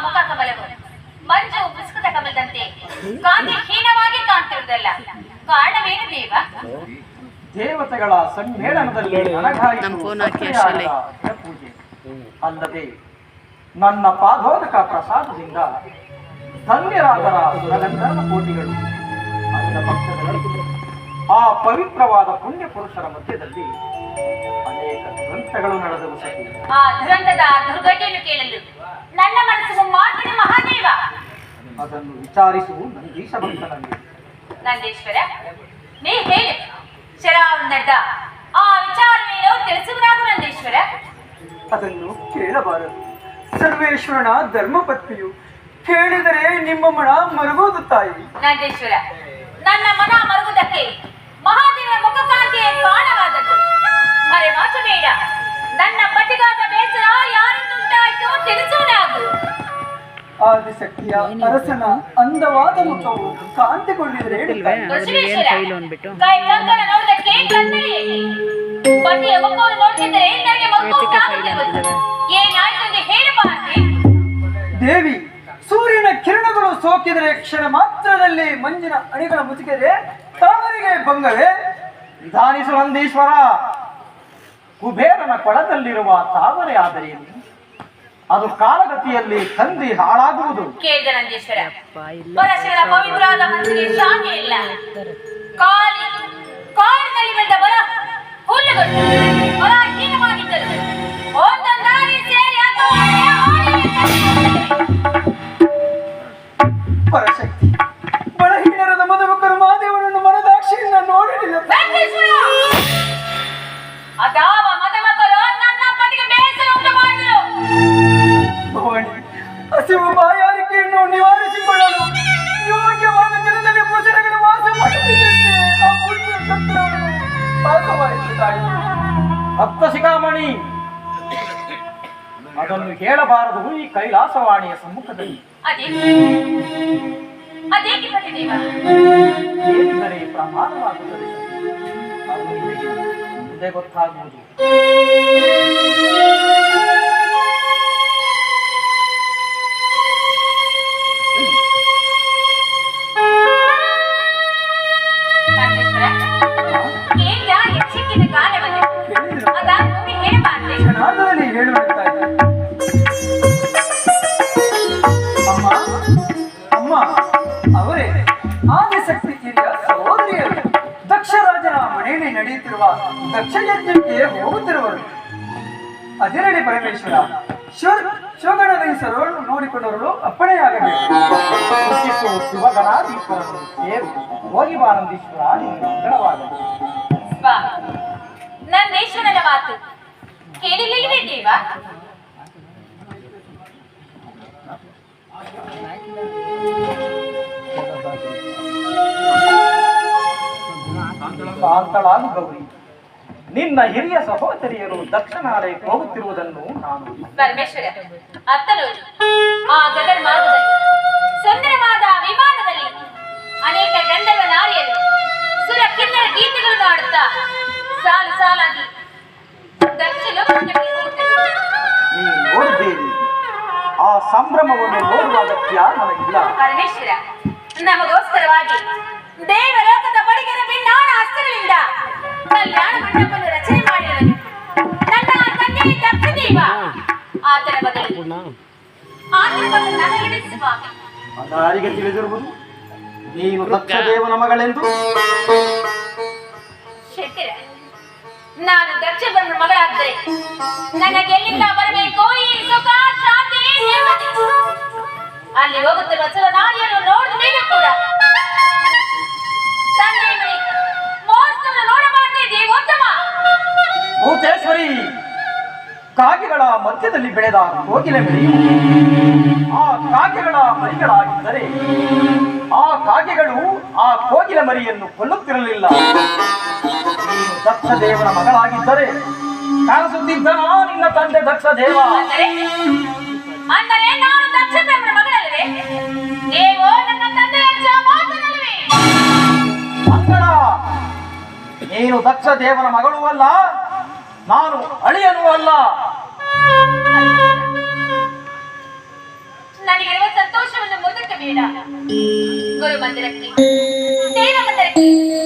ಮುಖ ಕಮಲವು ಮಂಜು ಪುಸ್ತಕದ ಕಮಲದಂತೆ ಕಾಂತಿಹೀನವಾಗಿ ಕಾಣ್ತಿರುವುದಲ್ಲ, ಕಾರಣವೇನು ದೇವ? ದೇವತೆಗಳ ಸಮ್ಮೇಳನದಲ್ಲಿ ಪೂಜೆ ಅಲ್ಲದೆ ನನ್ನ ಪಾದೋದಕ ಪ್ರಸಾದದಿಂದ ಧನ್ಯರಾದರ ಸುರಗಂಧರ್ವ ಕೋಟಿಗಳು. ಅದರ ಪಕ್ಷದಲ್ಲಿ ಆ ಪವಿತ್ರವಾದ ಪುಣ್ಯ ಪುರುಷರ ಮಧ್ಯದಲ್ಲಿ ಅನೇಕ ದುರಂತಗಳು ನಡೆದವು ಸಖಿ. ಆ ದುರಂತದ ದುರ್ಘಟನೆಯನ್ನು ಕೇಳಲು ನನ್ನ ಮನಸ್ಸು ಮಾತಿನ ಮಹಾದೇವ. ಅದನ್ನು ವಿಚಾರಿಸುವ ನಂದೀಶ ಭಕ್ತನಲ್ಲಿ. ನಂದೀಶ್ವರ, ನೀ ಹೇಳಿ ಶರಾವ್ ನಡೆದ ಆ ವಿಚಾರವೇನೋ ತಿಳಿಸುವುದಾಗು ನಂದೀಶ್ವರ. ಅದನ್ನು ಕೇಳಬಾರದು. ಸರ್ವೇಶ್ವರನ ಧರ್ಮಪತ್ನಿಯು ಕೇಳಿದರೆ ನಿಮ್ಮ ಮನ ಮರುಗೋದು ತಾಯಿ. ನಂದೀಶ್ವರ, ನನ್ನ ಮನ ಮರುಗುವುದಕ್ಕೆ ಮಹಾದೇವ ಮುಖಕಾಂತಿಯೇ ಕಾರಣವಾದದ್ದು. ಮರೆಮಾಚಬೇಡ. ನನ್ನ ಪತಿಗಾದ ಬೇಸರ ಯಾರಿಂದುಂಟಾಯಿತು ತಿಳಿಸುವುದಾಗು. ಆದಿಶಕ್ತಿಯ ಅರಸನ ಅಂದವಾದ ಮುಖವು ಕಾಂತಿಗೊಂಡಿದ್ರೆ ಕೈ ಕಂಕಣ ನೋಡುವುದಕ್ಕೆ ಕನ್ನಡಿ ಪತಿಯ ಮುಖವನ್ನು ನೋಡ್ತಿದ್ದರೆ ನನಗೆ ಮಕ್ಕಳು ಏನಾಯ್ತು ಎಂದು ಹೇಳಬಾರ್ದೆ. ದೇವಿ, ಸೂರ್ಯನ ಕಿರಣಗಳು ಸೋಕಿದರೆ ಕ್ಷಣ ಮಾತ್ರದಲ್ಲಿ ಮಂಜಿನ ಅಣಿಗಳ ಮುಸುಕಿದರೆ ತಾವರಿಗೆ ಭಂಗವೇ? ನಿಧಾನಿಸು ನಂದೀಶ್ವರ. ಕುಬೇರನ ಕೊಳದಲ್ಲಿರುವ ತಾವರೆ ಆದರೇನು, ಅದು ಕಾಲಗತಿಯಲ್ಲಿ ಕಂದಿ ಹಾಳಾಗುವುದು. ಕೇಳಿದ ನಂದೀಶ್ವರ, ಪರಶಿವನ ಪವಿತ್ರವಾದ ಮನಸ್ಸಿಗೆ ಶಾಂತಿ ಇಲ್ಲ. ಕಾಡಿನಲ್ಲಿ ಬೆಳೆದ ಬಲ ಹುಲ್ಲುಗಳು ಬಲಹೀನವಾಗಿದ್ದರು. ಒಂದೊಂದಾಗಿ ಸೇರಿ ಪರಶಕ್ತಿ, ಬಲಹೀನರದ ಮಧುಮಕ್ಕರು ಮಹಾದೇವನನ್ನು ಮನದಾಕ್ಷಿಯಿಂದ ನೋಡಲಿಲ್ಲ. ಅದಾವ ಮಧುಮಕ್ಕಳು ನನ್ನ ಪತಿಗೆ ಬೇಸರ ಉಂಟು ಮಾಡಿದರು. ಭವಾನಿ, ಹಸಿವು ಬಾಯಾರಿಕೆಯನ್ನು ನಿವಾರಿಸಿಕೊಳ್ಳಲು ಯೋಗ್ಯವಾದ ಜನದಲ್ಲಿ ಭೂಷಣಗಳು ವಾಸ ಮಾಡುತ್ತಿದ್ದಂತೆ ಆ ಪುಣ್ಯ ಸತ್ಯವನ್ನು ವಾಸವಾಯಿತು ತಾಯಿ. ಭಕ್ತ ಶಿಖಾಮಣಿ, ಅದನ್ನು ಹೇಳಬಾರದು ಈ ಕೈಲಾಸವಾಣಿಯ ಸಮ್ಮುಖದಲ್ಲಿ. ಅದೇಕೆ ಪತಿದೇವ? ಏನೆಂದರೆ ಪ್ರಮಾಣವಾಗುತ್ತದೆ. ಅದು ನಿನಗೆ ಮುಂದೆ ಗೊತ್ತಾಗುವುದು. ಕ್ಷಣಾರ್ಧದಲ್ಲಿ ಹೇಳುವಂತಾಯಿ. ಅಮ್ಮ ಅಮ್ಮ ಅವರೇ ಆದಿಶಕ್ತಿ ಹಿರಿಯ ಸಹೋದರಿಯರು ದಕ್ಷರಾಜನ ಮನೆಯಲ್ಲಿ ನಡೆಯುತ್ತಿರುವ ದಕ್ಷ ಯಜ್ಞಕ್ಕೆ ಹೋಗುತ್ತಿರುವರು. ಅದಿರಲಿ ಪರಮೇಶ್ವರ, ಶಿವಗಣಧೀಶರು ನೋಡಿಕೊಂಡವರು ಅಪ್ಪಣೆಯಾಗಬೇಕು. ಶಿವಗಣಾಧೀಶ್ವರರು ಸೇರು ಹೋಗಿ ಬಾರಂದೀಶ್ವರ ಮಂಗಳವಾಗಲಿ. ನಂದೀಶ್ವರನ ಮಾತು ಕೇಳಲಿಲ್ಲವೇ ದೇವ? ಶಾಂತಳಾಗು ಗೌರಿ. ನಿನ್ನ ಹಿರಿಯ ಸಹೋದರಿಯರು ದಕ್ಷಿಣಾಲಯಕ್ಕೆ ಹೋಗುತ್ತಿರುವುದನ್ನು ನಾನು ಪರಮೇಶ್ವರ ಅತ್ತನು ಆ ಗಗನ ಮಾರ್ಗದಲ್ಲಿ ಸುಂದರವಾದ ವಿಮಾನದಲ್ಲಿ ಅನೇಕ ಗಂಧರ್ವ ನಾರಿಯರು ಸುರ ಕಿನ್ನರ ಗೀತೆಗಳನ್ನು ಆಡುತ್ತಾ ಸಾಲು ಸಾಲಾಗಿ ದಕ್ಷಿಣ ನೀ ನೋಡಿದ್ದೇನೆ. ಆ ಸಂಭ್ರಮವನ್ನು ನೋಡುವ ಅಗತ್ಯ ನನಗಿಲ್ಲ. ಪರಮೇಶ್ವರ, ನಮಗೋಸ್ಕರವಾಗಿ ದೇವಲೋಕದ ಬಡಿಗರ ಬಿನ್ನಾಣ ಅಸ್ತ್ರಗಳಿಂದ ಕಲ್ಯಾಣ ಮಂಟಪವನ್ನು ರಚನೆ ಮಾಡಿರುವನು ನನ್ನ ತಂದೆ ದಕ್ಷದೇವ. ಆತನ ಬದಲು ನನಗೆ ಸ್ವಾಮಿ. ಅದಾರಿಗೆ ತಿಳಿದಿರುವುದು ನೀನು ದಕ್ಷದೇವನ ಮಗಳೆಂದು. ಶೆಟ್ಟಿರ, ನಾನು ದಕ್ಷಬರ್ಮನ ಮಗಳಾದರೆ ನನಗೆಲ್ಲಿಂದ ಬರಬೇಕು ಈ ಸುಖ ಶಾಂತಿ ನೆಮ್ಮದಿ? ಅಲ್ಲಿ ಹೋಗುತ್ತಿರುವ ಸುರನಾರಿಯನ್ನು ನೋಡಿದ ಮೇಲೆ ಕೂಡ ತಂದೆ ಮನೆ ಮೋಸ್ತವನ್ನು ನೋಡಬಾರದೆ ದೇವೋತ್ತಮ. ಭೂತೇಶ್ವರಿ, ಕಾಗೆಗಳ ಮಧ್ಯದಲ್ಲಿ ಬೆಳೆದ ಕೋಗಿಲೆ ಮರಿ ಆ ಕಾಗೆಗಳ ಮರಿಗಳಾಗಿದ್ದರೆ ಆ ಕಾಗೆಗಳು ಆ ಕೋಗಿಲೆ ಮರಿಯನ್ನು ಕೊಲ್ಲುತ್ತಿರಲಿಲ್ಲ. ನೀನು ದಕ್ಷದೇವನ ಮಗಳಾಗಿದ್ದರೆ ಕಾಣಿಸುತ್ತಿದ್ದ ನಿನ್ನ ತಂದೆ ದಕ್ಷದೇವ. ಅಂದರೆ ನಾನು ದಕ್ಷದೇವನ ಮಗಳಲ್ಲವೇ? ನೀವು ನನ್ನ ತಂದೆಯ ಮಾತನಲ್ಲವೇ? ಅಂಗಡ, ನೀನು ದಕ್ಷದೇವನ ಮಗಳೂ ಅಲ್ಲ, ನಾನು ಅಳಿಯನೂ ಅಲ್ಲ. ಬೇಡ. ಗುರು ಮಂದಿರಕ್ಕೆ, ದೇವ ಮಂದಿರಕ್ಕೆ